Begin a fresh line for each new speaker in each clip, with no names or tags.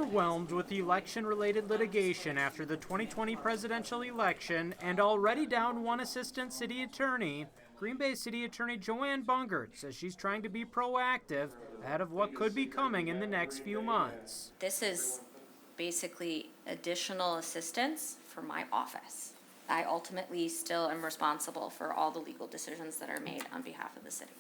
overwhelmed with election-related litigation after the 2020 presidential election and already down one assistant city attorney, Green Bay City Attorney Joanne Bungert says she's trying to be proactive ahead of what could be coming in the next few months.
This is basically additional assistance for my office. I ultimately still am responsible for all the legal decisions that are made on behalf of the city.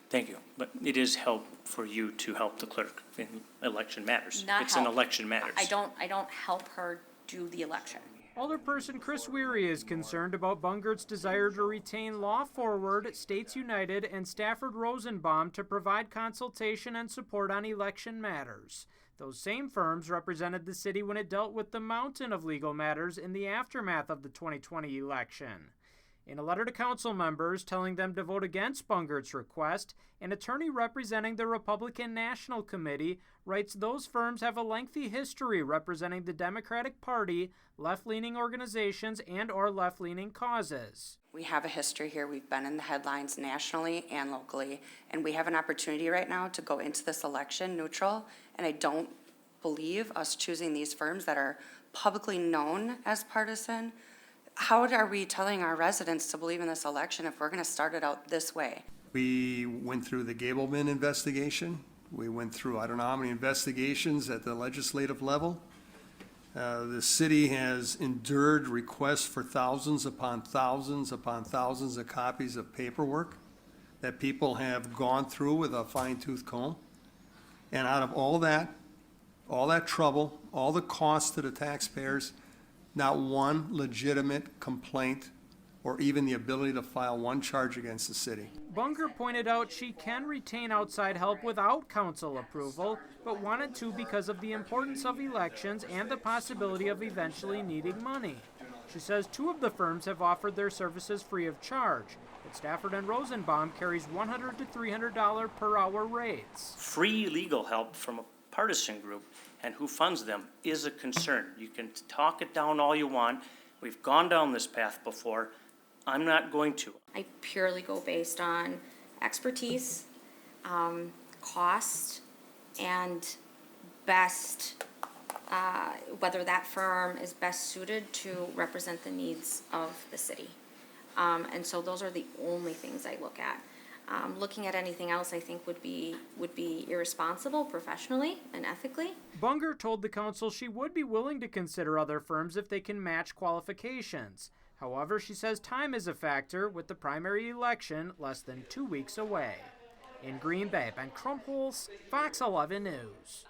Thank you, but it is help for you to help the clerk in election matters.
Not
it's
help.
an election matters.
I don't help her do the election.
Alderperson Chris Weary is concerned about Bungert's desire to retain Law Forward, States United, and Stafford Rosenbaum to provide consultation and support on election matters. Those same firms represented the city when it dealt with the mountain of legal matters in the aftermath of the 2020 election. In a letter to council members telling them to vote against Bungert's request, an attorney representing the Republican National Committee writes those firms have a lengthy history representing the Democratic Party, left-leaning organizations, and/or left-leaning causes.
We have a history here. We've been in the headlines nationally and locally, and we have an opportunity right now to go into this election neutral, and I don't believe us choosing these firms that are publicly known as partisan. How are we telling our residents to believe in this election if we're going to start it out this way?
We went through the Gableman investigation. We went through I don't know how many investigations at the legislative level. The city has endured requests for thousands upon thousands upon thousands of copies of paperwork that people have gone through with a fine-tooth comb. And out of all that trouble, all the costs to the taxpayers, not one legitimate complaint or even the ability to file one charge against the city.
Bungert pointed out she can retain outside help without council approval, but wanted to because of the importance of elections and the possibility of eventually needing money. She says two of the firms have offered their services free of charge, but Stafford and Rosenbaum carries $100 to $300 per hour rates.
Free legal help from a partisan group and who funds them is a concern. You can talk it down all you want. We've gone down this path before. I'm not going to.
I purely go based on expertise, cost, and best, whether that firm is best suited to represent the needs of the city. And so those are the only things I look at. Looking at anything else, I think, would be irresponsible professionally and ethically.
Bungert told the council she would be willing to consider other firms if they can match qualifications. However, she says time is a factor with the primary election less than 2 weeks away. In Green Bay, Ben Krumpholz, Fox 11 News.